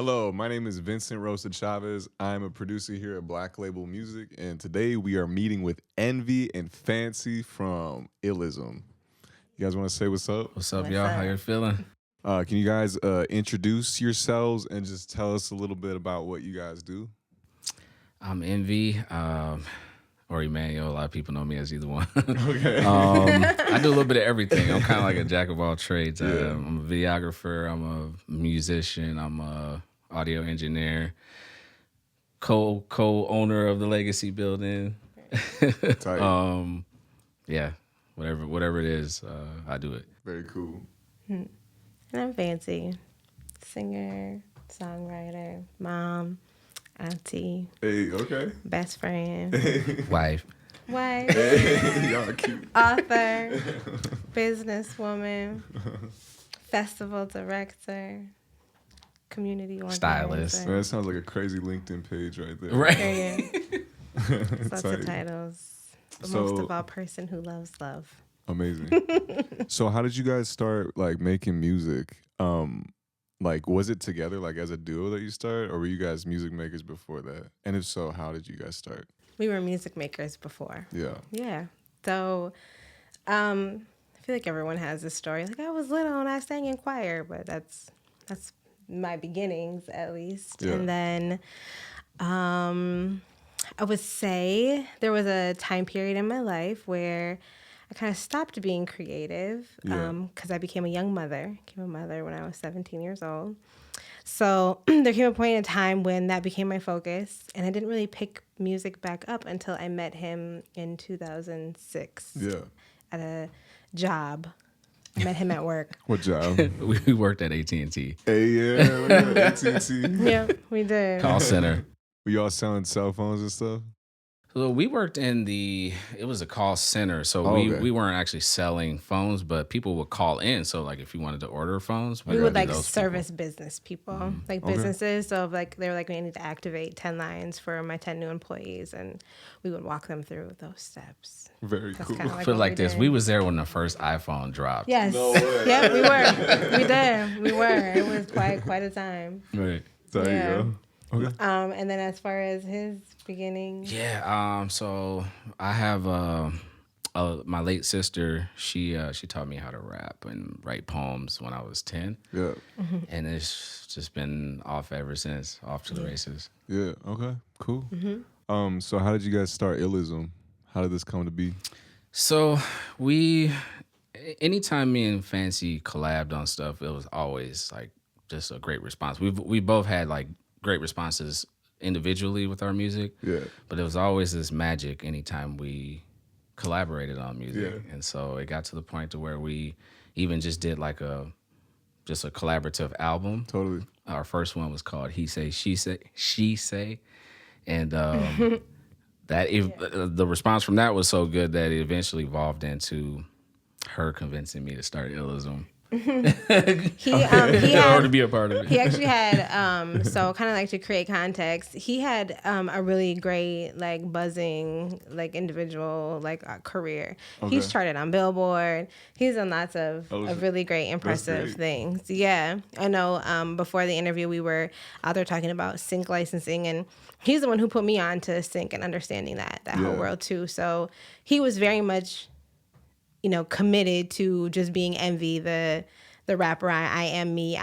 Hello, my name is Vincent Rosa Chavez. I'm a producer here at Black Label Music, and today we are meeting with Envy and Fancy from iLLism. You guys want to say what's up? What's up, y'all? How you feeling? Can you guys introduce yourselves and just tell us a little bit about what you guys do? I'm Envy, or Emmanuel. A lot of people know me as either one. Okay. I do a little bit of everything. I'm kind of like a jack of all trades. Yeah. I'm a videographer. I'm a musician. I'm a audio engineer. Co-owner of the Legacy Building. Tight. Yeah, whatever it is, I do it. Very cool. And I'm Fancy, singer, songwriter, mom, auntie, Hey, okay. best friend, Wife. wife, Y'all are cute. author, businesswoman, festival director, community organizer. Stylist. That sounds like a crazy LinkedIn page right there. Right. Period. Lots of Tight. titles. But So- most of all, person who loves love. Amazing. So how did you guys start like making music? Like was it together like as a duo that you started, or were you guys music makers before that? And if so, how did you guys start? We were music makers before. Yeah. Yeah. So I feel like everyone has this story. Like I was little and I sang in choir, but that's my beginnings at least. Yeah. And then I would say there was a time period in my life where I kind of stopped being creative because I became a young mother. I became a mother when I was 17 years old. So there came a point in time when that became my focus, and I didn't really pick music back up until I met him in 2006 Yeah. at a job. I met him at work. What job? We worked at AT&T. Hey, yeah, look at that, AT&T. Yeah, we did. Call center. Were y'all selling cell phones and stuff? So we worked it was a call center. So Okay. we weren't actually selling phones, but people would call in. So like if you wanted to order phones, We would be like those service business people, like Okay. businesses. So like they were like, we need to activate 10 lines for my 10 new employees, and we would walk them through those steps. Very That's cool. kinda I like feel what like we this. did. We was there when the first iPhone dropped. Yes. No way. Yep, we were. We did. We were. It was quite a time. Right. There Yeah. you go. Okay. And then as far as his beginnings, Yeah. So I have my late sister. She taught me how to rap and write poems when I was 10, Yeah. and it's just been off ever since. Off to the races. Yeah. Okay. Cool. So how did you guys start iLLism? How did this come to be? So anytime me and Fancy collabed on stuff, it was always like just a great response. We both had like great responses individually with our music, Yeah. but it was always this magic anytime we collaborated on music. Yeah. And so it got to the point to where we even just did like a collaborative album. Totally. Our first one was called He Say, She Say. And the response from that was so good that it eventually evolved into her convincing me to start iLLism. he Or had to be a part of it. he actually had so kind of like to create context, he had a really great like buzzing like individual like career. He's Okay. charted on Billboard. He's done lots of Oh, really great impressive great. things. Yeah, I know. Before the interview we were out there talking about sync licensing, and he's the one who put me on to sync and understanding that whole Yeah. world too. So he was very much committed to just being Envy, the rapper. I am me.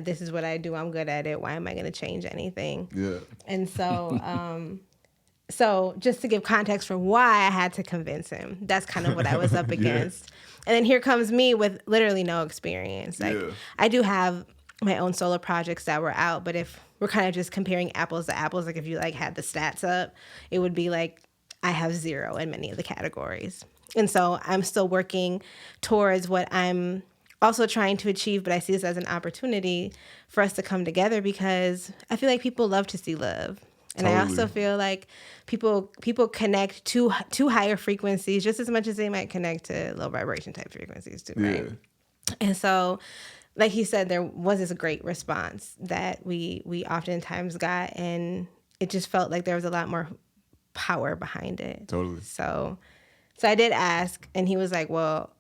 This is what I do. I'm good at it. Why am I going to change anything? Yeah. And so, so just to give context for why I had to convince him, that's kind of what I was up Yeah. against. And then here comes me with literally no experience. Like Yeah. I do have my own solo projects that were out, but if we're kind of just comparing apples to apples, like if you like had the stats up, it would be like I have 0 in many of the categories. And so I'm still working towards what I'm also trying to achieve, but I see this as an opportunity for us to come together because I feel like people love to see love. And I also Totally. feel like people connect to higher frequencies just as much as they might connect to low vibration type frequencies too, right? Yeah. And so, like he said, there was this great response that we oftentimes got, and it just felt like there was a lot more power behind it. Totally. So I did ask, and he was like, well,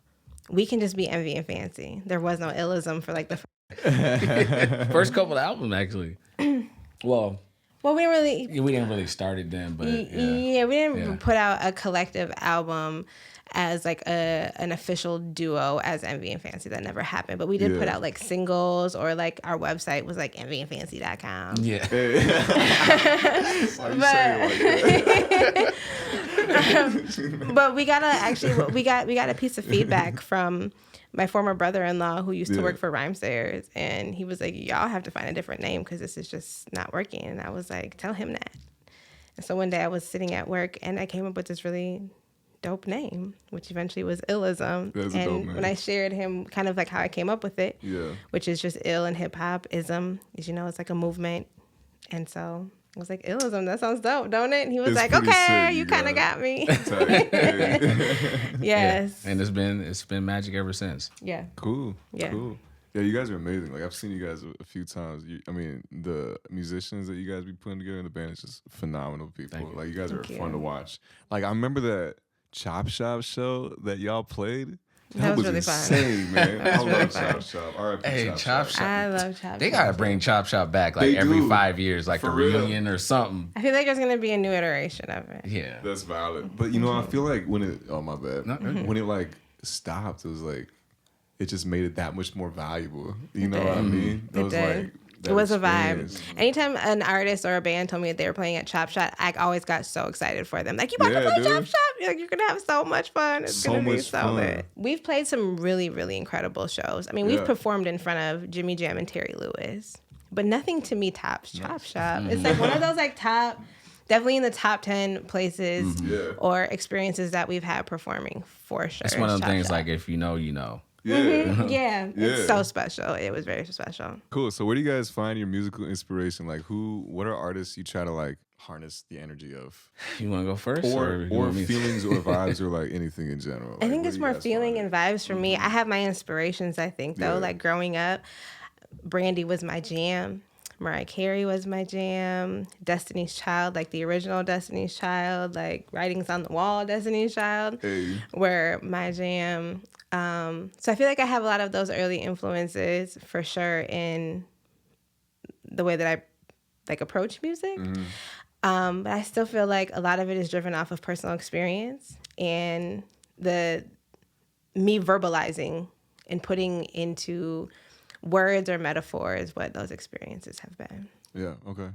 we can just be Envy and Fancy. There was no iLLism for like the first First couple of albums, actually. Well, we didn't really start it then, but we didn't put out a collective album as like an official duo as Envy and Fancy. That never happened. But we did put out like singles, or like our website was like envyandfancy.com. Yeah. But we got a piece of feedback from my former brother-in-law who used to work for Rhymesayers, and he was like, y'all have to find a different name because this is just not working. And I was like, tell him that. And so one day I was sitting at work and I came up with this really dope name, which eventually was iLLism. That's a dope name. When I shared him kind of like how I came up with it, which is just ill and hip hop, ism, as you know, it's like a movement. And so I was like, iLLism, that sounds dope, don't it? And he was like, okay, sick, you kind of got me. Yes. Yeah. And it's been magic ever since. Yeah. Cool. Yeah, you guys are amazing. Like, I've seen you guys a few times. I mean, the musicians that you guys be putting together in the band is just phenomenal people. Like, you guys are fun to watch. Like, I remember that Chop Shop show that y'all played. That was really insane, fun. Man. I love Chop Shop. R.I.P. Hey, Chop Shop. I love Chop Shop. They gotta bring Chop Shop back like every 5 years, like a reunion or something. I feel like there's gonna be a new iteration of it. Yeah, that's valid. But you know, I feel like when it, oh my bad, when it like stopped, it was like it just made it that much more valuable. You know what I mean? It was like it was experience. A vibe. Anytime an artist or a band told me that they were playing at Chop Shop, I always got so excited for them. Like, you about to play Chop Shop? You're gonna have so much fun. It's gonna be so good. We've played some really, really incredible shows. I mean, we've performed in front of Jimmy Jam and Terry Lewis, but nothing to me tops Chop Shop. It's like one of those like definitely in the top 10 places or experiences that we've had performing for sure. It's one of those things like if you know, you know. Yeah. It's so special. It was very special. Cool. So where do you guys find your musical inspiration? Like what are artists you try to like harness the energy of? You want to go first? Or feelings or vibes or like anything in general? I think it's more feeling and vibes for me. I have my inspirations, I think, though. Like growing up, Brandy was my jam. Mariah Carey was my jam. Destiny's Child, like the original Destiny's Child, like Writings on the Wall, Destiny's Child, were my jam. So I feel like I have a lot of those early influences for sure in the way that I like approach music. But I still feel like a lot of it is driven off of personal experience and me verbalizing and putting into words or metaphors what those experiences have been. Yeah, okay.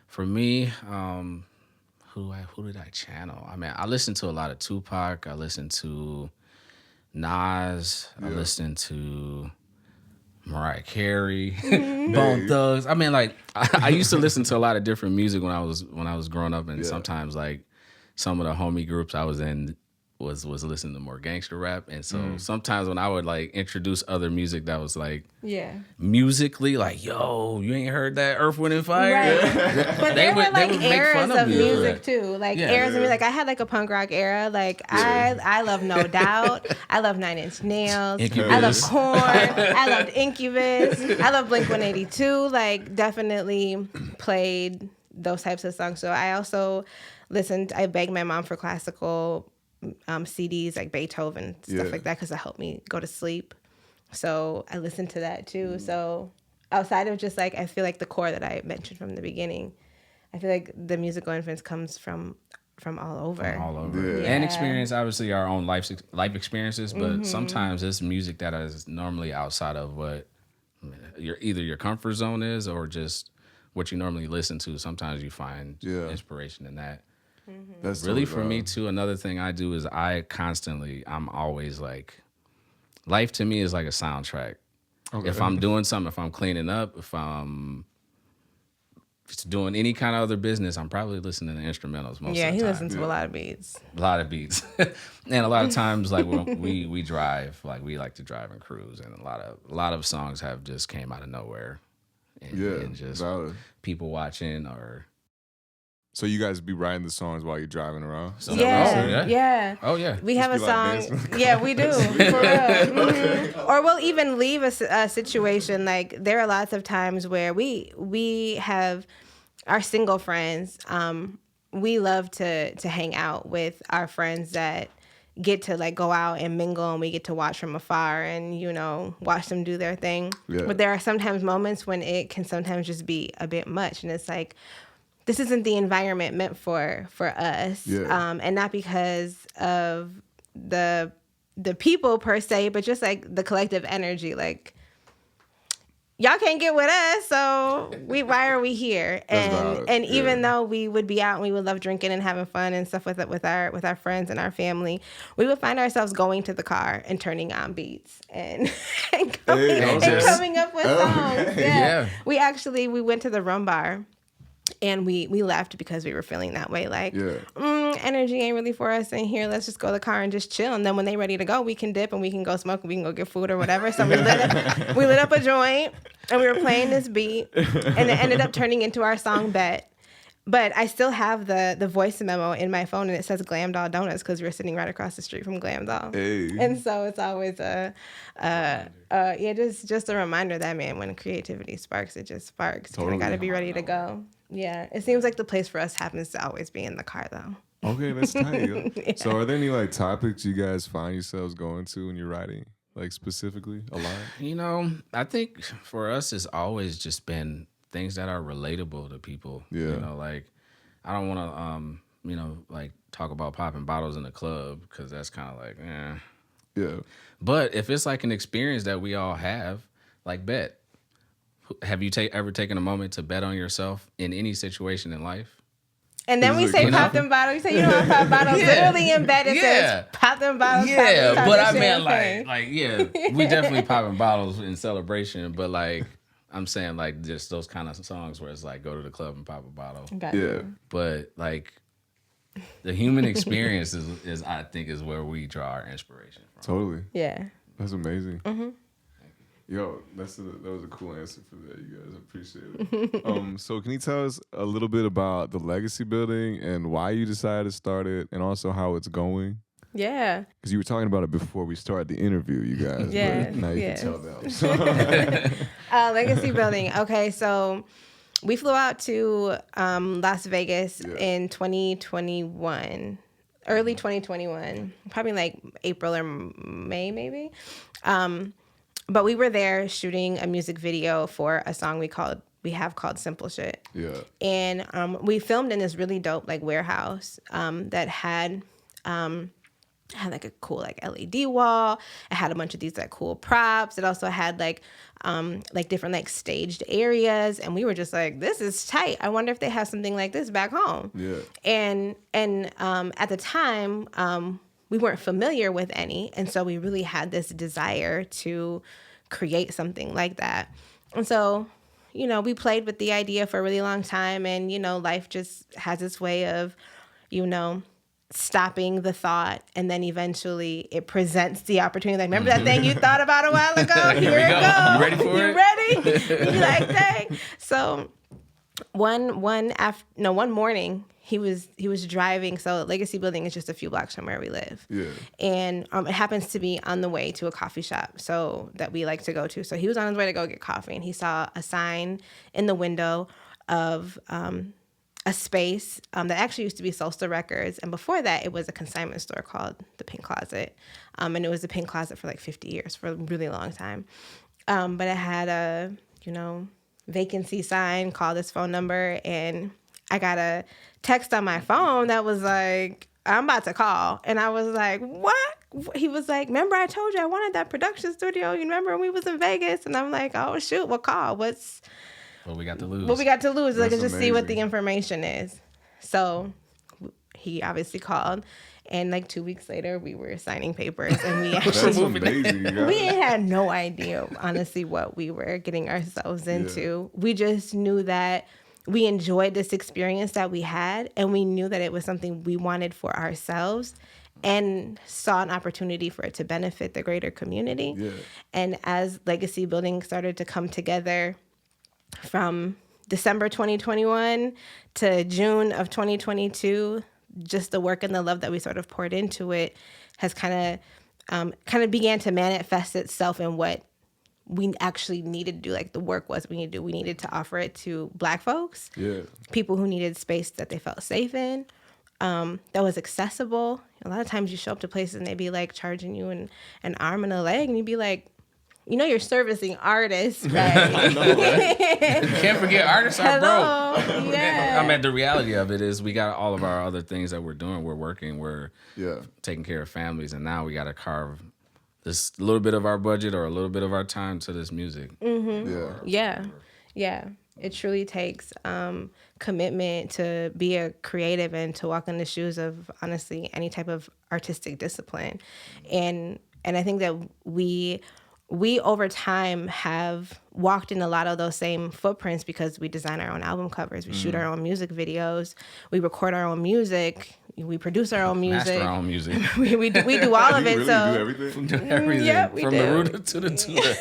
For me, who did I channel? I mean, I listened to a lot of Tupac. I listened to Nas. I listened to Mariah Carey, Bone Thugs. I mean, like I used to listen to a lot of different music when I was growing up, and sometimes like some of the homie groups I was in was listening to more gangster rap, and so sometimes when I would like introduce other music that was like musically like, yo, you ain't heard that Earth, Wind and Fire? Right. But there were like eras of music too, like eras of music. Like I had like a punk rock era. Like I love No Doubt. I love 9 Inch Nails. Incubus. I love Korn. I loved Incubus. I love Blink-182. Like definitely played those types of songs. So I also I begged my mom for classical CDs like Beethoven, stuff like that, because it helped me go to sleep. So I listened to that too. So outside of just like, I feel like the core that I mentioned from the beginning, I feel like the musical influence comes from all over. And experience, obviously our own life experiences, but sometimes it's music that is normally outside of what either your comfort zone is or just what you normally listen to. Sometimes you find inspiration in that. That's really for me too. Another thing I do is I'm always like, life to me is like a soundtrack. Okay. If I'm doing something, if I'm cleaning up, if I'm just doing any kind of other business, I'm probably listening to instrumentals most of the time. Yeah, he listens to a lot of beats. And a lot of times, like when we drive, like we like to drive and cruise, and a lot of songs have just came out of nowhere. And just people watching or. So you guys be writing the songs while you're driving around? Yeah. Oh, yeah. We have a song. Yeah, we do. For real. Or we'll even leave a situation. Like, there are lots of times where we have our single friends. We love to hang out with our friends that get to like go out and mingle, and we get to watch from afar and, you know, watch them do their thing. Yeah. But there are sometimes moments when it can sometimes just be a bit much, and it's like, this isn't the environment meant for us. Yeah. And not because of the people per se, but just like the collective energy. Like, y'all can't get with us, so why are we here? And even though we would be out and we would love drinking and having fun and stuff with our friends and our family, we would find ourselves going to the car and turning on beats and coming up with songs. Yeah. We went to the Rum Bar. And we left because we were feeling that way. Like, energy ain't really for us in here. Let's just go to the car and just chill. And then when they're ready to go, we can dip and we can go smoke and we can go get food or whatever. So we lit up a joint and we were playing this beat. And it ended up turning into our song Bet. But I still have the voice memo in my phone, and it says Glam Doll Donuts because we were sitting right across the street from Glam Doll. Hey. And so it's always just a reminder that, man, when creativity sparks, it just sparks. Totally. I got to be ready to go. Yeah, it seems like the place for us happens to always be in the car, though. Okay, that's tight. Yeah. So are there any like topics you guys find yourselves going to when you're writing, like specifically a lot? You know, I think for us, it's always just been things that are relatable to people. Yeah. You know, like, I don't want to, like talk about popping bottles in the club because that's kind of like, eh. Yeah. But if it's like an experience that we all have, like bet. Have you ever taken a moment to bet on yourself in any situation in life? And then we say pop them bottles. We say, you know what, pop bottles. Literally in bed it says pop them bottles. Yeah, but I mean, we definitely popping bottles in celebration. But like, I'm saying like just those kind of songs where it's like go to the club and pop a bottle. Yeah. But like the human experience is I think is where we draw our inspiration from. Totally. Yeah. That's amazing. Mm-hmm. Yo, that was a cool answer for that, you guys. I appreciate it. So can you tell us a little bit about the legacy building and why you decided to start it, and also how it's going? Yeah. Because you were talking about it before we started the interview, you guys. Yeah. Now you can tell them. So. Legacy building. Okay, so we flew out to Las Vegas in 2021. Early 2021. Probably like April or May, maybe. But we were there shooting a music video for a song we have called Simple Shit. Yeah. And we filmed in this really dope like warehouse that had like a cool like LED wall. It had a bunch of these like cool props. It also had like different like staged areas, and we were just like, this is tight. I wonder if they have something like this back home. Yeah. And at the time, we weren't familiar with any, and so we really had this desire to create something like that. And so, you know, we played with the idea for a really long time, and, you know, life just has its way of, you know, stopping the thought, and then eventually it presents the opportunity. Like, remember that thing you thought about a while ago? Here it goes. You ready for it? You ready? You're like, dang. So one morning, he was driving. So Legacy Building is just a few blocks from where we live. Yeah. And it happens to be on the way to a coffee shop that we like to go to. So he was on his way to go get coffee, and he saw a sign in the window of a space that actually used to be Solstice Records. And before that, it was a consignment store called the Pink Closet. And it was the Pink Closet for like 50 years, for a really long time. But it had a, you know, vacancy sign, call this phone number, and I got a text on my phone that was like, I'm about to call. And I was like, what? He was like, remember I told you I wanted that production studio? You remember when we was in Vegas? And I'm like, oh, shoot, what call? What we got to lose? What we got to lose? Like, just see what the information is. So he obviously called. And like 2 weeks later, we were signing papers, and we actually we had no idea, honestly, what we were getting ourselves into. Yeah. We just knew that we enjoyed this experience that we had, and we knew that it was something we wanted for ourselves, and saw an opportunity for it to benefit the greater community. Yeah. And as Legacy Building started to come together from December 2021 to June of 2022, just the work and the love that we sort of poured into it has kind of began to manifest itself in what we actually needed to do. Like, the work was we needed to offer it to Black folks, people who needed space that they felt safe in, that was accessible. A lot of times you show up to places and they be like charging you an arm and a leg, and you be like, you know, you're servicing artists, right? I know, right? You can't forget artists are broke. Yeah. I mean, the reality of it is we got all of our other things that we're doing. We're working, we're taking care of families, and now we got to carve this little bit of our budget or a little bit of our time to this music. Mm-hmm. Yeah. It truly takes commitment to be a creative and to walk in the shoes of, honestly, any type of artistic discipline. And I think that we over time have walked in a lot of those same footprints because we design our own album covers, we shoot our own music videos, we record our own music, we produce our own music. Master our own music. we do all of it. Really so do everything? Do everything. Yeah, we From do. the rooter to the tutor.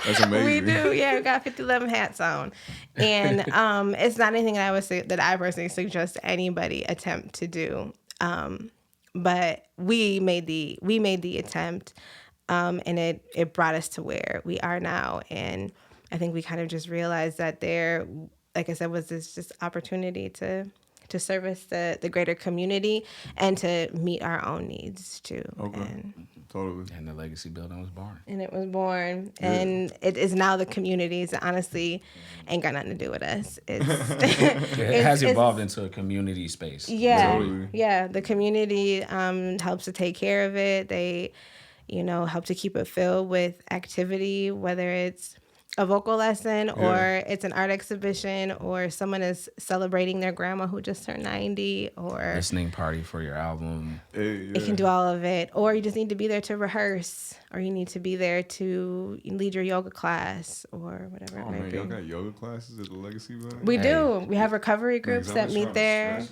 That's amazing. We do, yeah. We got 5011 hats on, and it's not anything that I would say that I personally suggest anybody attempt to do. But we made the attempt, and it brought us to where we are now. And I think we kind of just realized that there, like I said, was this just opportunity to service the greater community and to meet our own needs too. Okay. Totally. And the legacy building was born. And it was born, and it is now the community's. Honestly, ain't got nothing to do with us. It has evolved into a community space. Yeah, Totally. yeah. The community helps to take care of it. They, help to keep it filled with activity, whether it's a vocal lesson or it's an art exhibition or someone is celebrating their grandma who just turned 90 or listening party for your album. It can do all of it. Or you just need to be there to rehearse, or you need to be there to lead your yoga class or whatever it might be. Y'all got yoga classes at the Legacy Building? We do. We have recovery groups that meet there.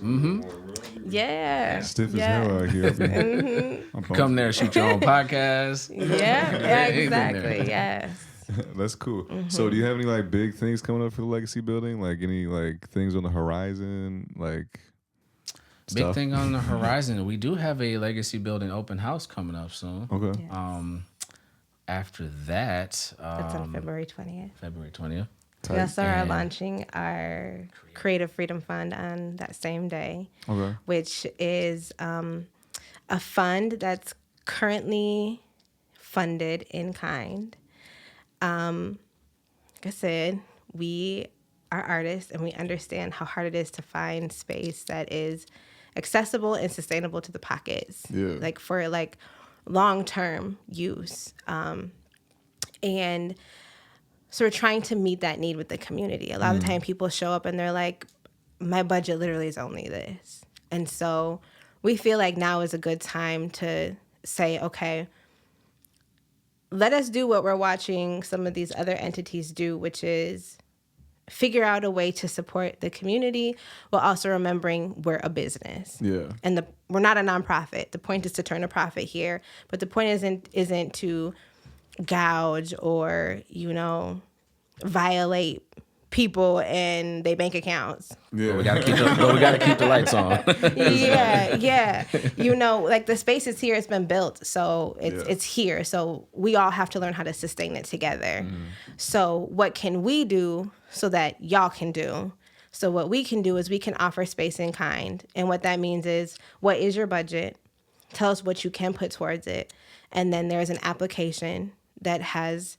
Yeah. Stiff as hell out here. Come there, shoot your own podcast. Yeah, exactly. Yes. That's cool. So do you have any big things coming up for the Legacy Building? Like any things on the horizon? Big thing on the horizon. We do have a Legacy Building open house coming up soon. Okay. Yes. After that, That's on February 20th. February 20th. We also are launching our Creative Freedom Fund on that same day, which is a fund that's currently funded in kind. Like I said, we are artists and we understand how hard it is to find space that is accessible and sustainable to the pockets, for long-term use. And so we're trying to meet that need with the community. A lot of the time people show up and they're like, my budget literally is only this. And so we feel like now is a good time to say, okay, let us do what we're watching some of these other entities do, which is figure out a way to support the community while also remembering we're a business. Yeah. And we're not a nonprofit. The point is to turn a profit here, but the point isn't to gouge or, violate people and their bank accounts. Yeah. But we gotta keep the lights on. Yeah. The space is here, it's been built, so it's here. So we all have to learn how to sustain it together. So what can we do so that y'all can do? So what we can do is we can offer space in kind. And what that means is, what is your budget? Tell us what you can put towards it. And then there's an application that has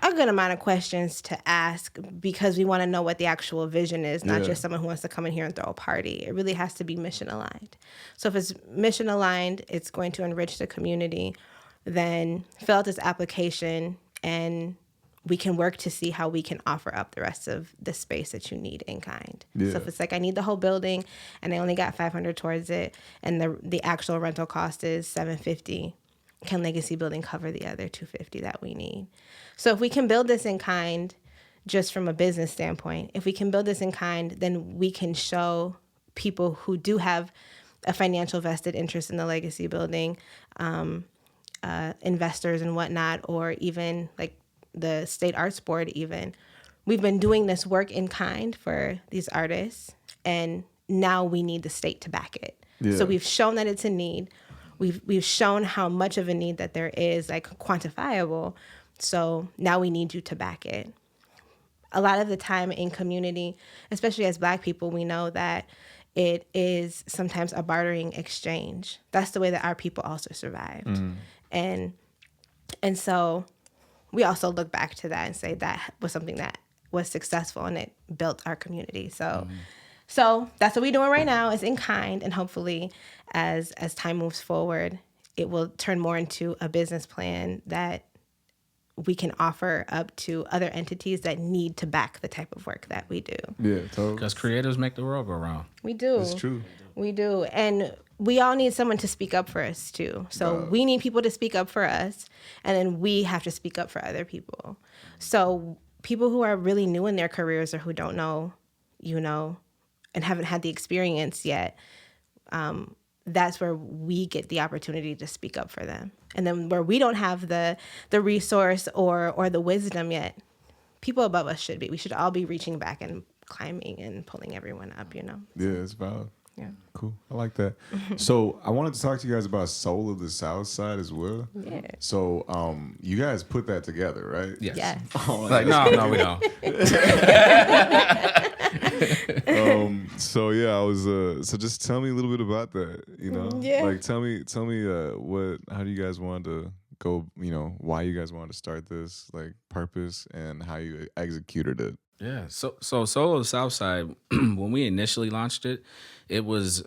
a good amount of questions to ask because we want to know what the actual vision is, not just someone who wants to come in here and throw a party. It really has to be mission aligned. So if it's mission aligned, it's going to enrich the community, then fill out this application and we can work to see how we can offer up the rest of the space that you need in kind. So if it's I need the whole building and I only got $500 towards it and the actual rental cost is $750, can Legacy Building cover the other $250 that we need? So if we can build this in kind, just from a business standpoint, if we can build this in kind, then we can show people who do have a financial vested interest in the Legacy Building, investors and whatnot, or even the State Arts Board even. We've been doing this work in kind for these artists, and now we need the state to back it. So we've shown that it's a need. We've shown how much of a need that there is, quantifiable. So now we need you to back it. A lot of the time in community, especially as Black people, we know that it is sometimes a bartering exchange. That's the way that our people also survived. And so we also look back to that and say that was something that was successful and it built our community. So that's what we're doing right now, is in kind, and hopefully as time moves forward, it will turn more into a business plan that we can offer up to other entities that need to back the type of work that we do. Yeah, totally. Because creators make the world go round. We do. It's true. We do. And we all need someone to speak up for us too. So we need people to speak up for us, and then we have to speak up for other people. So people who are really new in their careers or who don't know, and haven't had the experience yet, that's where we get the opportunity to speak up for them. And then where we don't have the resource or the wisdom yet, people above us should be. We should all be reaching back and climbing and pulling everyone up, Yeah, it's valid. Yeah. Cool. I like that. So I wanted to talk to you guys about Soul of the Southside as well. Yeah. So you guys put that together, right? Yes. Yes. No, we don't. So yeah, I was so just tell me a little bit about that, Yeah. Like tell me how do you guys want to go, why you guys wanted to start this, like purpose, and how you executed it. Yeah. So Soul of the Southside, when we initially launched it, it was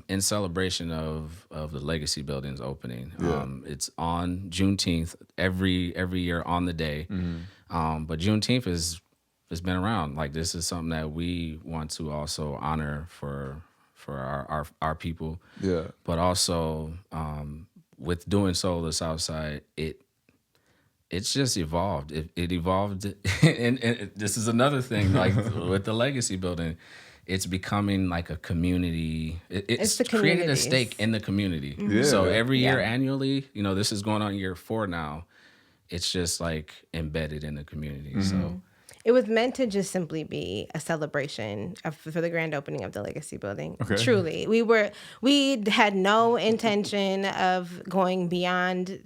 in celebration of the Legacy Building's opening. Yeah. It's on Juneteenth every year on the day. But Juneteenth has been around. Like, this is something that we want to also honor for our people. Yeah. But also with doing Soul of the Southside, it's just evolved. It evolved, and this is another thing. Like with the Legacy Building, it's becoming like a community. It's created a stake in the community. Yeah. So every year, annually, this is going on year 4 now. It's just like embedded in the community. So it was meant to just simply be a celebration for the grand opening of the Legacy Building. Okay. Truly, we had no intention of going beyond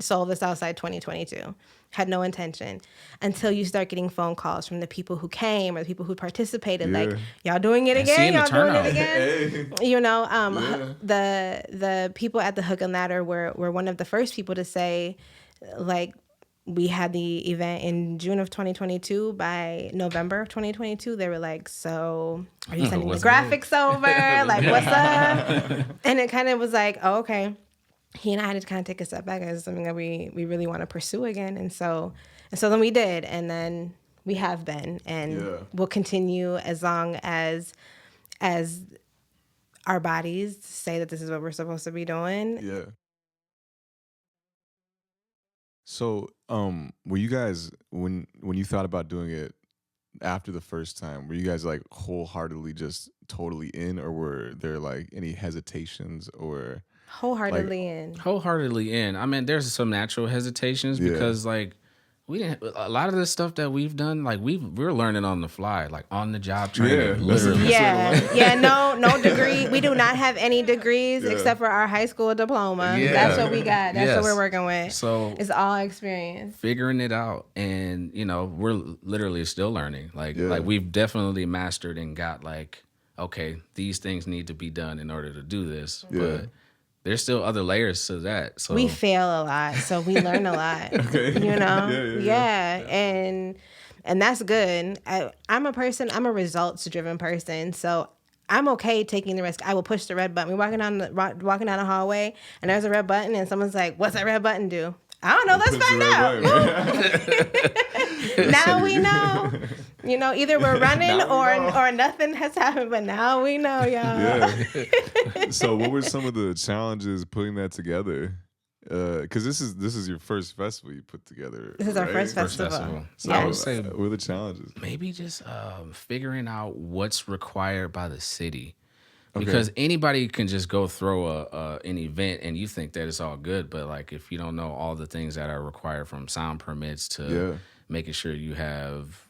Soul of the Southside 2022. Had no intention until you start getting phone calls from the people who came or the people who participated. Yeah. Like, y'all doing it again? Y'all doing it again? Hey. The people at the Hook and Ladder were one of the first people to say, like, we had the event in June of 2022. By November of 2022, they were like, so are you sending the graphics over? Like, what's up? And it kind of was like, oh, okay. He and I had to kind of take a step back. It's something that we really want to pursue again. And so then we did. And then we have been. And we'll continue as long as our bodies say that this is what we're supposed to be doing. Yeah. So, were you guys, when you thought about doing it after the first time, were you guys like wholeheartedly just totally in, or were there like any hesitations or Wholeheartedly in. Wholeheartedly in. I mean, there's some natural hesitations because like we didn't, a lot of the stuff that we've done, like we're learning on the fly, like on the job training, literally. Yeah. No degree. We do not have any degrees except for our high school diploma. Yeah. That's what we got. That's what we're working with. So it's all experience. Figuring it out, and we're literally still learning. Like we've definitely mastered and got like, okay, these things need to be done in order to do this, but there's still other layers to that. So we fail a lot, so we learn a lot. Okay. And that's good. I'm a results-driven person, so I'm okay taking the risk. I will push the red button. We're walking down the hallway, and there's a red button, and someone's like, "What's that red button do?" I don't know. Let's find out. Now we know. Either we're running or nothing has happened, but now we know, y'all. Yeah. So what were some of the challenges putting that together? Because this is your first festival you put together. This is our first festival. So I would say, what are the challenges? Maybe just figuring out what's required by the city. Because anybody can just go throw an event and you think that it's all good, but like if you don't know all the things that are required, from sound permits to making sure you have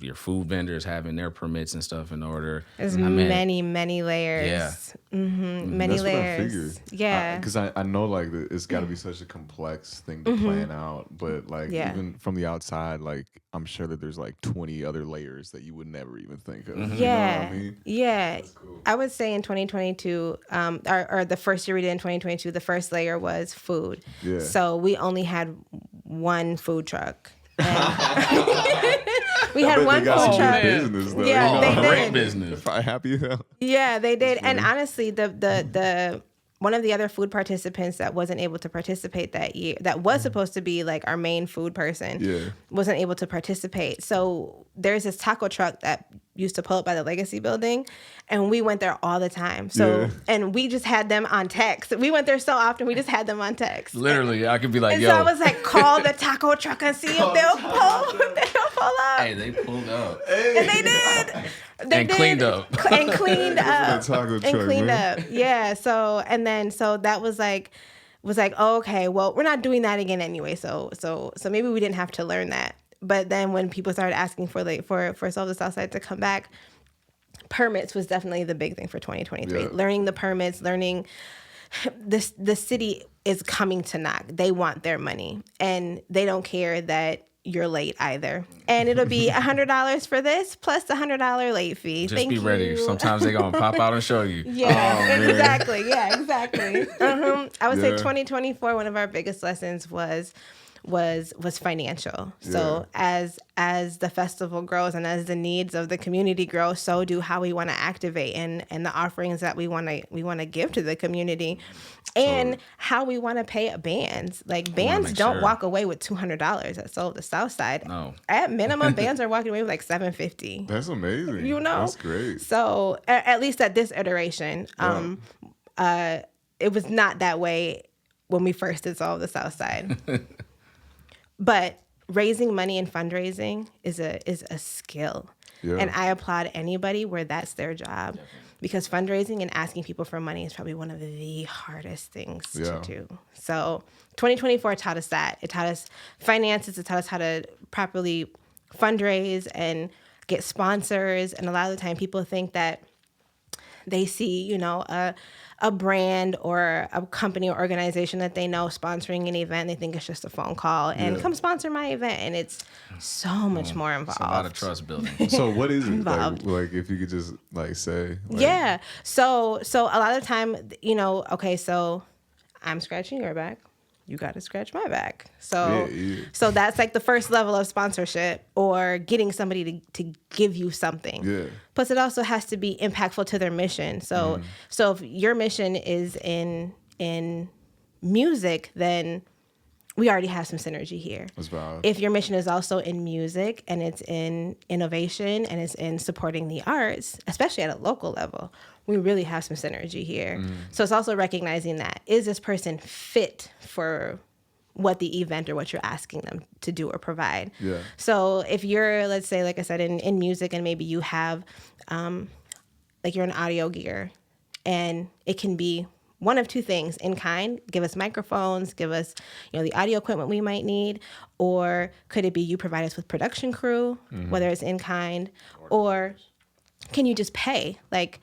your food vendors having their permits and stuff in order. There's many layers. Yeah. Many That's layers. what I figured. Yeah. Because I know like it's got to be such a complex thing to plan out, but like even from the outside, like I'm sure that there's like 20 other layers that you would never even think of. Yeah. You know what I mean? Yeah. That's cool. I would say in 2022, or the first year we did in 2022, the first layer was food. Yeah. So we only had one food truck. We had one food truck. Business, though. Yeah, they Great did. business. Probably happy hell. Yeah, they did. And honestly, the one of the other food participants that wasn't able to participate that year, that was supposed to be like our main food person, wasn't able to participate. So there's this taco truck that used to pull up by the Legacy building, and we went there all the time. So and we just had them on text. We went there so often, we just had them on text. Literally, I could be like, And yo. so I was like, call the taco truck and see if they'll pull up. Hey, they pulled up. And they did. And cleaned up. And cleaned up. Taco And truck, cleaned man. up. Yeah. So that was like, oh, okay, well, we're not doing that again anyway. So maybe we didn't have to learn that. But then when people started asking for Solve the Southside to come back, permits was definitely the big thing for 2023. Yeah. Learning the permits, learning the city is coming to knock. They want their money, and they don't care that you're late either. And it'll be $100 for this plus the $100 late fee. Just be ready. Sometimes they're going to pop out and show you. Yeah, exactly. Yeah, exactly. I would say 2024, one of our biggest lessons was financial. So as the festival grows and as the needs of the community grow, so do how we want to activate and the offerings that we want to give to the community, and how we want to pay bands. Like bands don't walk away with $200 at Soul of the Southside. No, at minimum, bands are walking away with like $750. That's amazing. You know, that's great. So at least at this iteration, it was not that way when we first did Soul of the Southside. But raising money and fundraising is a skill. Yeah. And I applaud anybody where that's their job. Because fundraising and asking people for money is probably one of the hardest things to do. So 2024 taught us that. It taught us finances. It taught us how to properly fundraise and get sponsors. And a lot of the time people think that they see, a brand or a company or organization that they know sponsoring an event. They think it's just a phone call and come sponsor my event. And it's so much more involved. It's a lot of trust building. So what is it? Like if you could just say. Yeah. So a lot of the time, okay, so I'm scratching your back. You got to scratch my back. So so that's like the first level of sponsorship or getting somebody to give you something. Yeah. Plus it also has to be impactful to their mission. So if your mission is in music, then we already have some synergy here. That's valid. If your mission is also in music and it's in innovation and it's in supporting the arts, especially at a local level, we really have some synergy here. So it's also recognizing that, is this person fit for what the event or what you're asking them to do or provide? Yeah. So if you're, let's say, like I said, in music, and maybe you have, like you're an audio gear, and it can be one of two things: in kind, give us microphones, give us, the audio equipment we might need, or could it be you provide us with production crew, whether it's in kind, or can you just pay? Like,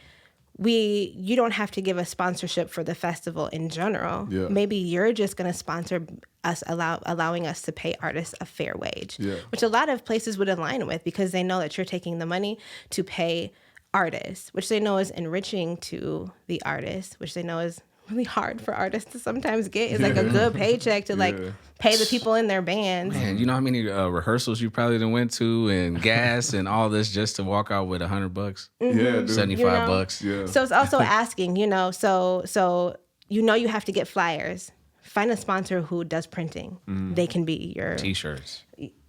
you don't have to give us sponsorship for the festival in general. Yeah. Maybe you're just going to sponsor us, allowing us to pay artists a fair wage, which a lot of places would align with, because they know that you're taking the money to pay artists, which they know is enriching to the artist, which they know is really hard for artists to sometimes get. It's like a good paycheck to pay the people in their bands. Man, you know how many rehearsals you probably done went to, and gas and all this, just to walk out with $100? Yeah, dude. $75. Yeah. So it's also asking, so you have to get flyers. Find a sponsor who does printing. They can be your T-shirts.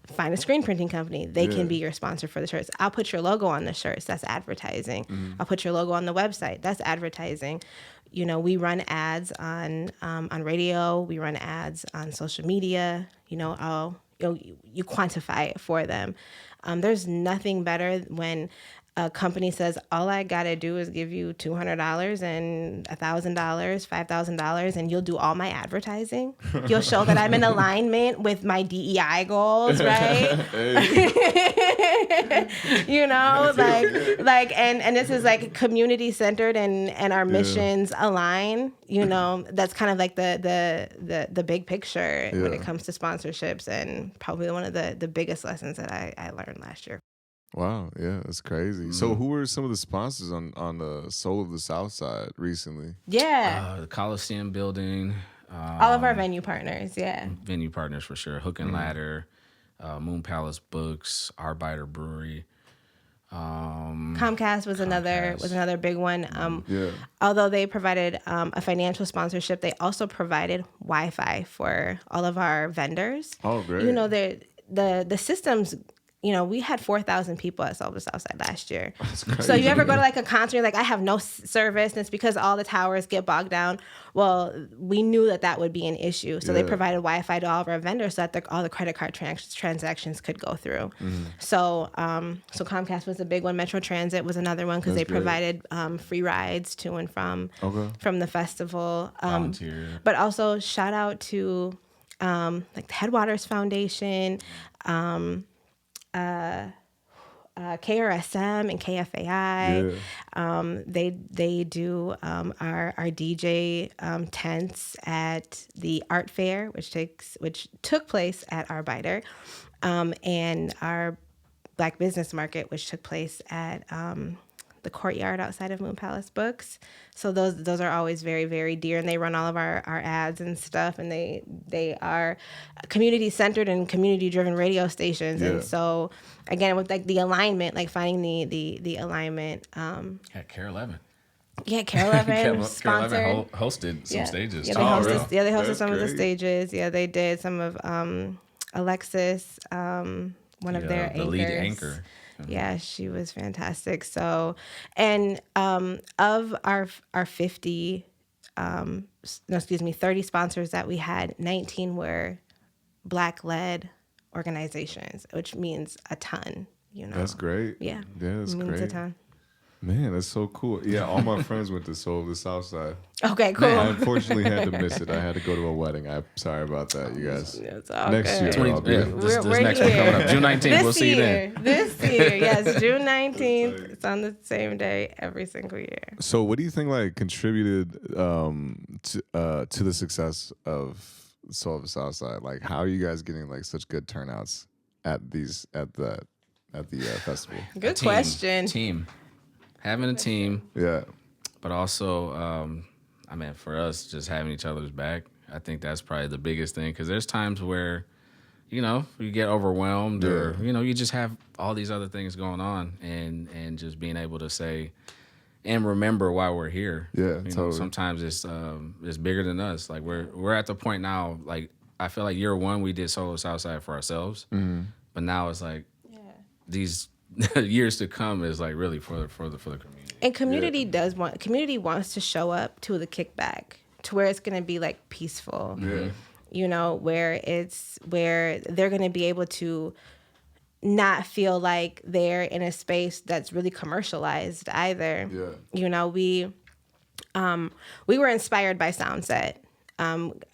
Find a screen printing company. They can be your sponsor for the shirts. I'll put your logo on the shirts. That's advertising. I'll put your logo on the website. That's advertising. We run ads on radio. We run ads on social media. You quantify it for them. There's nothing better when a company says, all I got to do is give you $200 and $1,000, $5,000, and you'll do all my advertising. You'll show that I'm in alignment with my DEI goals, right? You know, and this is like community centered and our missions align. You know, that's kind of like the big picture when it comes to sponsorships, and probably one of the biggest lessons that I learned last year. Wow, yeah, that's crazy. Mm-hmm. So who were some of the sponsors on the Soul of the Southside recently? Yeah. The Coliseum building. All of our venue partners, yeah. Venue partners for sure. Hook and Ladder, Moon Palace Books, Arbiter Brewery. Comcast was another big one. Although they provided a financial sponsorship, they also provided Wi-Fi for all of our vendors. Oh, great. You know, the systems. You know, we had 4,000 people at Soul of the Southside last year. So you ever go to like a concert, you're like, I have no service, and it's because all the towers get bogged down. Well, we knew that would be an issue. So they provided Wi-Fi to all of our vendors so that all the credit card transactions could go through. So Comcast was a big one. Metro Transit was another one because they provided free rides to and from the festival. But also shout out to like the Headwaters Foundation, KRSM and KFAI. They do our DJ tents at the art fair, which took place at Arbiter, and our Black Business Market, which took place at the courtyard outside of Moon Palace Books. So those are always very, very dear, and they run all of our ads and stuff, and they are community centered and community driven radio stations. And so again, with like the alignment, like finding the alignment. Care 11. Yeah, Care 11 sponsored. Care 11 hosted some stages. Yeah, they hosted some of the stages. Yeah, they did some of Alexis, one of their anchors. The lead anchor. Yeah, she was fantastic. So, and of our 30 sponsors that we had, 19 were Black-led organizations, which means a ton, you know. That's great. Yeah. Yeah, that's great. Means a ton. Man, that's so cool. Yeah, all my friends went to Soul of the Southside. Okay, cool. I unfortunately had to miss it. I had to go to a wedding. I'm sorry about that, you guys. It's all next good. year, I'll be this next one coming up. June 19th, we'll see you then. This year, yes, June 19th. It's on the same day every single year. So what do you think like contributed to the success of Soul of the Southside? Like, how are you guys getting like such good turnouts at the festival? Good question. Team. Having a team. Yeah. But also, I mean, for us, just having each other's back, I think that's probably the biggest thing. Because there's times where, you know, you get overwhelmed or, you know, you just have all these other things going on. And just being able to say and remember why we're here. Yeah, you totally. know, sometimes it's bigger than us. Like, we're at the point now, like, I feel like year one, we did Solo Southside for ourselves. Mm-hmm. But now it's like these years to come is like really for the community. And community wants to show up to the kickback to where it's going to be like peaceful. Yeah. You know, where they're going to be able to not feel like they're in a space that's really commercialized either. Yeah. You know, we were inspired by Soundset.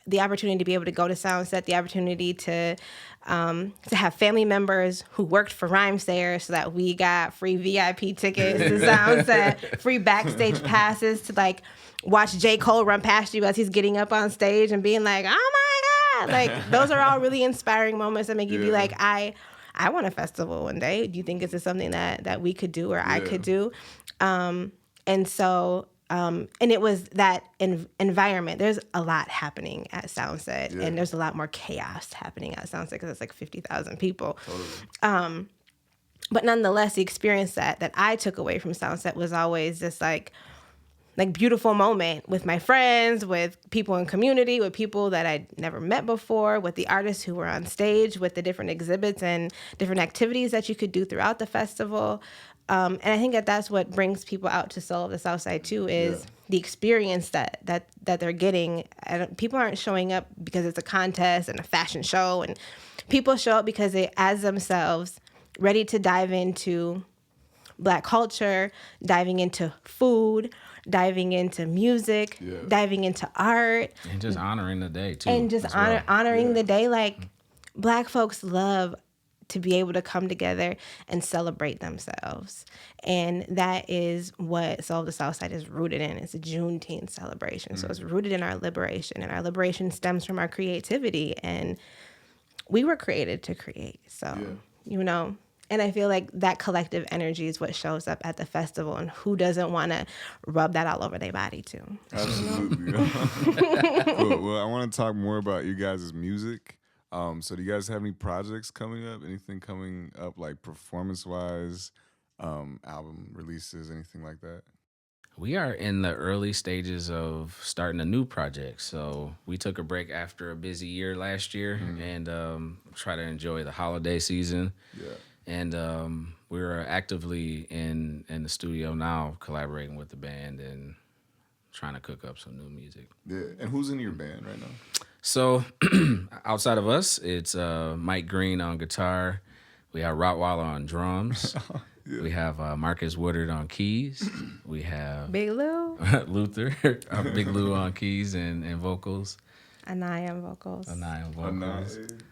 The opportunity to be able to go to Soundset, the opportunity to have family members who worked for Rhymesayers so that we got free VIP tickets to Soundset, free backstage passes to like watch J. Cole run past you as he's getting up on stage and being like, oh my God. Like, those are all really inspiring moments that make you be like, I want a festival one day. Do you think this is something that we could do or I could do? And so... and it was that environment. There's a lot happening at Soundset, and there's a lot more chaos happening at Soundset because it's like 50,000 people. Totally. But nonetheless, the experience that I took away from Soundset was always this like beautiful moment with my friends, with people in community, with people that I'd never met before, with the artists who were on stage, with the different exhibits and different activities that you could do throughout the festival. And I think that's what brings people out to Soul of the Southside too, is the experience that they're getting. People aren't showing up because it's a contest and a fashion show, and people show up because they as themselves ready to dive into Black culture, diving into food, diving into music, diving into art. And just honoring the day, too. And just honoring the day. Like, Black folks love to be able to come together and celebrate themselves. And that is what Soul of the Southside is rooted in. It's a Juneteenth celebration. So it's rooted in our liberation. And our liberation stems from our creativity. And we were created to create. So, you know, and I feel like that collective energy is what shows up at the festival. And who doesn't want to rub that all over their body, too? Absolutely. Cool. Well, I want to talk more about you guys' music. So do you guys have any projects coming up? Anything coming up, like performance-wise, album releases, anything like that? We are in the early stages of starting a new project. So we took a break after a busy year last year and try to enjoy the holiday season. Yeah. And we're actively in the studio now, collaborating with the band and trying to cook up some new music. Yeah. And who's in your band right now? So outside of us, it's Mike Green on guitar. We have Rottweiler on drums. We have Marcus Woodard on keys. We have Big Lou. Luther, Big Lou on keys and vocals. Anaya on vocals.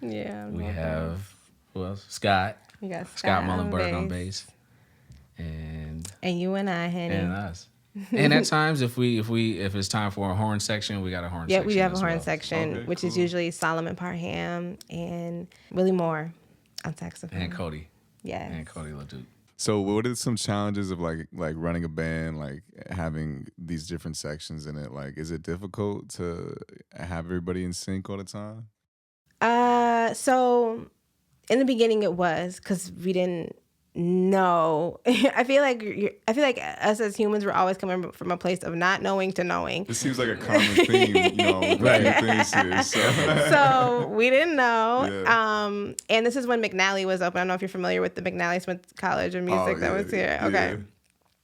Yeah. We have, who else? Scott. You got Scott Mullenberg on bass. And you and I, honey. And us. And at times, if it's time for a horn section, we got a horn section. Yeah, we have a horn section, which is usually Solomon Parham and Willie Moore on saxophone. And Cody. Yeah. And Cody LeDuc. So what are some challenges of like running a band, like having these different sections in it? Like, is it difficult to have everybody in sync all the time? So in the beginning it was, because we didn't know. I feel like us as humans, we're always coming from a place of not knowing to knowing. This seems like a common theme, you know, things here. So we didn't know. Yeah. And this is when McNally was open. I don't know if you're familiar with the McNally Smith College of Music that was here. Okay.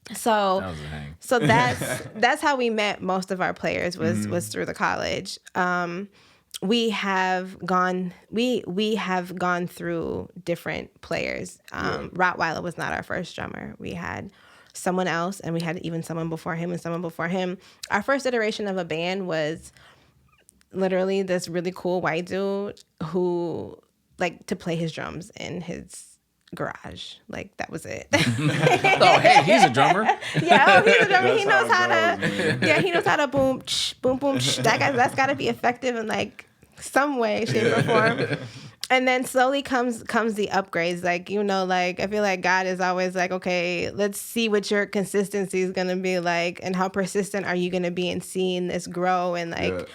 Yeah. So that's how we met most of our players was through the college. We have gone through different players. Rottweiler was not our first drummer. We had someone else, and we had even someone before him and someone before him. Our first iteration of a band was literally this really cool white dude who liked to play his drums in his garage. Like, that was it. Oh, hey, he's a drummer. Yeah, he's a drummer. He knows how to. He knows how to boom, boom, boom. That's got to be effective in like some way, shape, or form. And then slowly comes the upgrades. Like, you know, like I feel like God is always like, okay, let's see what your consistency is gonna be like, and how persistent are you gonna be in seeing this grow and like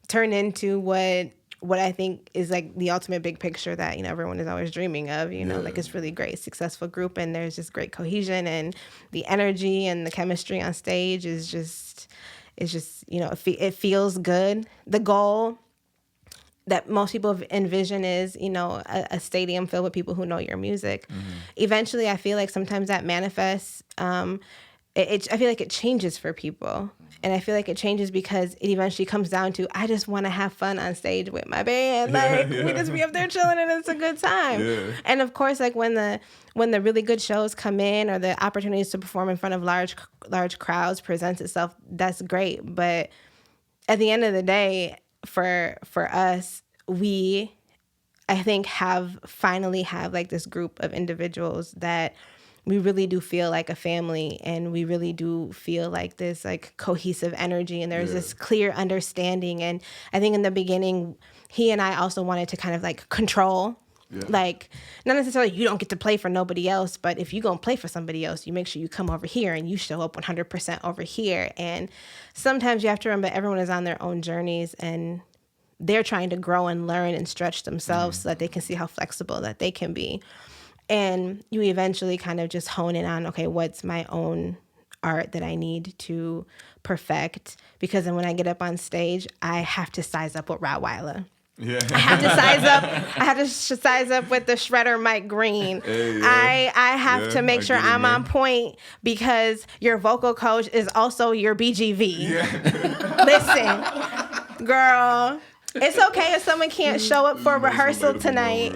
turn into what I think is like the ultimate big picture that, you know, everyone is always dreaming of, you know, like it's really great, successful group, and there's just great cohesion, and the energy and the chemistry on stage is just, you know, it feels good. The goal that most people envision is, you know, a stadium filled with people who know your music. Mm-hmm. Eventually, I feel like sometimes that manifests. I feel like it changes for people. And I feel like it changes because it eventually comes down to, I just want to have fun on stage with my band. Like, we just be up there chilling and it's a good time. Yeah. And of course, like when the really good shows come in, or the opportunities to perform in front of large crowds presents itself, that's great. But at the end of the day, for us, we, I think, finally have like this group of individuals that we really do feel like a family, and we really do feel like this like cohesive energy, and there's this clear understanding. And I think in the beginning, he and I also wanted to kind of like control. Yeah. Like, not necessarily you don't get to play for nobody else, but if you're going to play for somebody else, you make sure you come over here and you show up 100% over here. And sometimes you have to remember everyone is on their own journeys, and they're trying to grow and learn and stretch themselves so that they can see how flexible that they can be. And you eventually kind of just hone in on, okay, what's my own art that I need to perfect? Because then when I get up on stage, I have to size up with Rottweiler. Yeah. I have to size up with the shredder Mike Green. Hey, yeah. I have to make sure I'm on point, because your vocal coach is also your BGV. Yeah. Listen, girl, It's okay if someone can't show up for rehearsal tonight.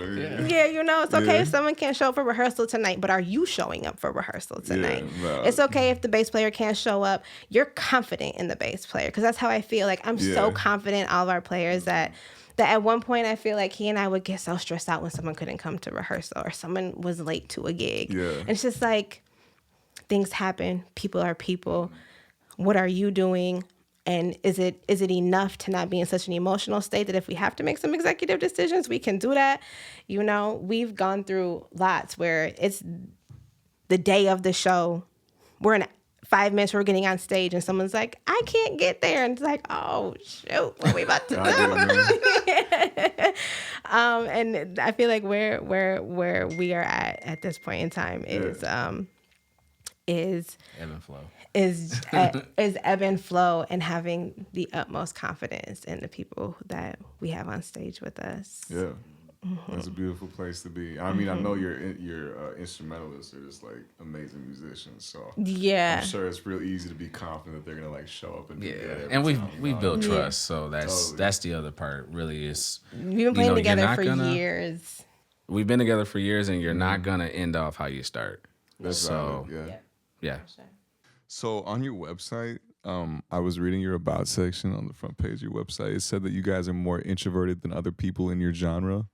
Yeah, you know, it's okay if someone can't show up for rehearsal tonight, but are you showing up for rehearsal tonight? It's okay if the bass player can't show up. You're confident in the bass player, because that's how I feel. Like, I'm so confident in all of our players that at one point I feel like he and I would get so stressed out when someone couldn't come to rehearsal or someone was late to a gig. Yeah. And it's just like, things happen. People are people. What are you doing? And is it enough to not be in such an emotional state that if we have to make some executive decisions, we can do that? You know, we've gone through lots where it's the day of the show. We're in 5 minutes, we're getting on stage, and someone's like, I can't get there. And it's like, oh, shoot, what are we about to do? And I feel like where we are at this point in time is ebb and flow. Is ebb and flow, and having the utmost confidence in the people that we have on stage with us. Yeah. That's a beautiful place to be. I mean, I know your instrumentalists are just like amazing musicians, so I'm sure it's real easy to be confident that they're gonna like show up and do that. And we've built trust, so that's the other part. Really, is we've been playing together for years. We've been together for years, and you're not gonna end off how you start. That's so yeah. So on your website, I was reading your about section on the front page of your website. It said that you guys are more introverted than other people in your genre.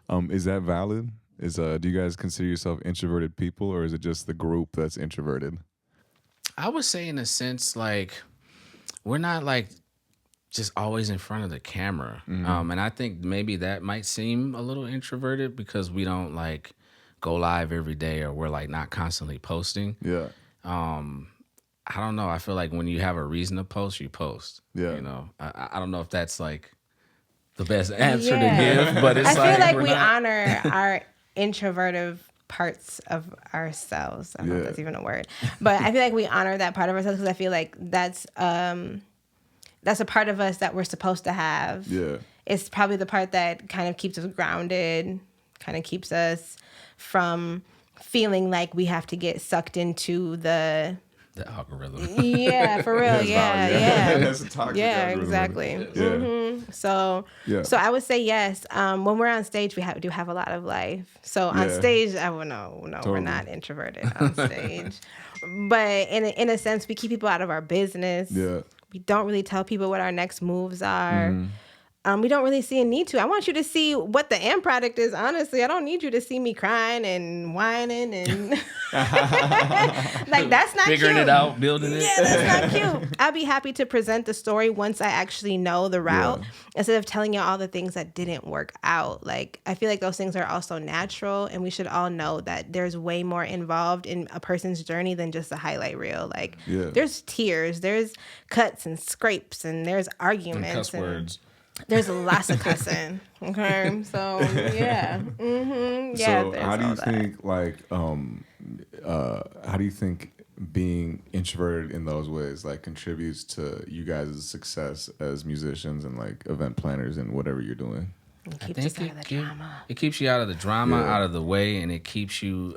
Is that valid? Do you guys consider yourself introverted people, or is it just the group that's introverted? I would say, in a sense, like, we're not like just always in front of the camera. And I think maybe that might seem a little introverted because we don't like go live every day, or we're like not constantly posting. Yeah. I don't know. I feel like when you have a reason to post, you post. Yeah. You know, I don't know if that's like the best answer to give, but it's I feel like we honor our introverted parts of ourselves. I don't know if that's even a word, but I feel like we honor that part of ourselves, because I feel like that's a part of us that we're supposed to have. Yeah. It's probably the part that kind of keeps us grounded, kind of keeps us from feeling like we have to get sucked into the algorithm. Yeah, for real. Yeah. That's a toxic algorithm. Exactly. Yeah. Mm-hmm. So I would say yes. When we're on stage, we do have a lot of life. So on stage, we're not introverted on stage. But in a sense, we keep people out of our business. Yeah. We don't really tell people what our next moves are. We don't really see a need to. I want you to see what the end product is, honestly. I don't need you to see me crying and whining and like, that's not figuring cute. It out, building it. Yeah, that's not cute. I'd be happy to present the story once I actually know the route, instead of telling you all the things that didn't work out. Like, I feel like those things are also natural, and we should all know that there's way more involved in a person's journey than just a highlight reel. Like, there's tears, there's cuts and scrapes, and there's arguments. And cuss words. There's lots of cussing. Okay, so yeah, So how do you think, like, how do you think being introverted in those ways like contributes to you guys' success as musicians and like event planners and whatever you're doing? It keeps us out of the drama. It keeps you out of the drama, out of the way, and it keeps you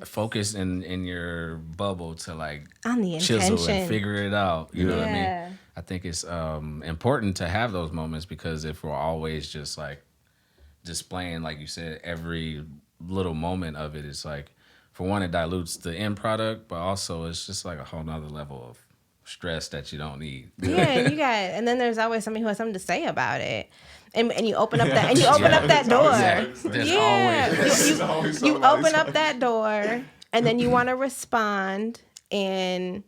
focused in your bubble to like on the chisel intention and figure it out. You know what I mean? I think it's important to have those moments, because if we're always just like displaying, like you said, every little moment of it, it's like, for one, it dilutes the end product, but also it's just like a whole nother level of stress that you don't need. And then there's always somebody who has something to say about it. And you open up that door. You open up that door, and then you want to respond, and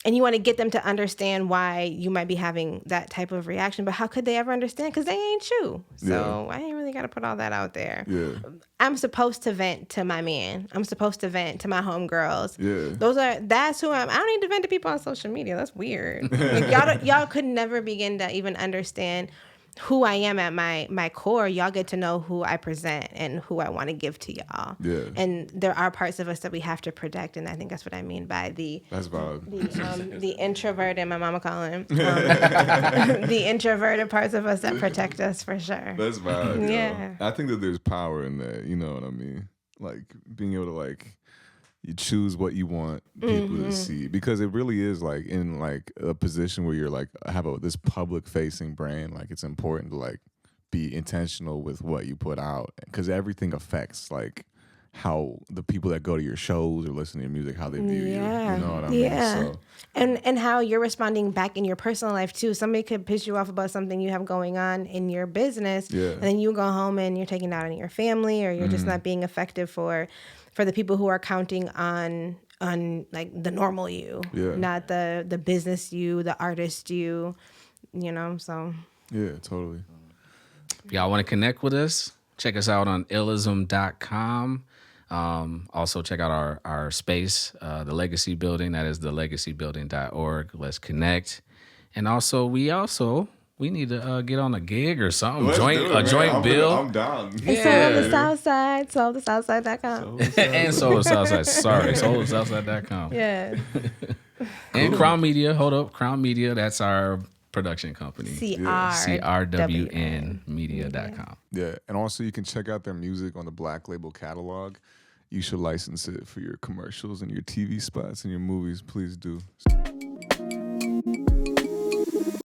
you want to get them to understand why you might be having that type of reaction. But how could they ever understand? Because they ain't you. So I ain't really got to put all that out there. Yeah. I'm supposed to vent to my man. I'm supposed to vent to my homegirls. Yeah. That's who I'm. I don't need to vent to people on social media. That's weird. Like, y'all could never begin to even understand who I am at my core. Y'all get to know who I present and who I want to give to y'all. Yeah. And there are parts of us that we have to protect, and I think that's what I mean by that's valid. The introverted, my mama calling him, the introverted parts of us that protect us, for sure. That's valid. Yeah. I think that there's power in that. You know what I mean? Like being able to like, you choose what you want people to see, because it really is like in like a position where you're like have this public facing brand. Like it's important to like be intentional with what you put out, because everything affects like how the people that go to your shows or listen to your music, how they view you. You know what I mean? So. And how you're responding back in your personal life too. Somebody could piss you off about something you have going on in your business, and then you go home and you're taking it out on your family, or you're just not being effective for the people who are counting on like the normal you, not the business you, the artist you, so. Yeah, totally. If y'all want to connect with us, check us out on iLLism.com. Also check out our space, the Legacy Building. That is thelegacybuilding.org. Let's connect. And also we need to get on a gig or something. Joint bill. I'm down. And so the Southside, Southside.com. And so the Southside. Sorry, so the Southside.com. Yeah. And Crown Media. Hold up, Crown Media. That's our production company. CRWN Media.com. Yeah, and also you can check out their music on the Black Label catalog. You should license it for your commercials and your TV spots and your movies. Please do.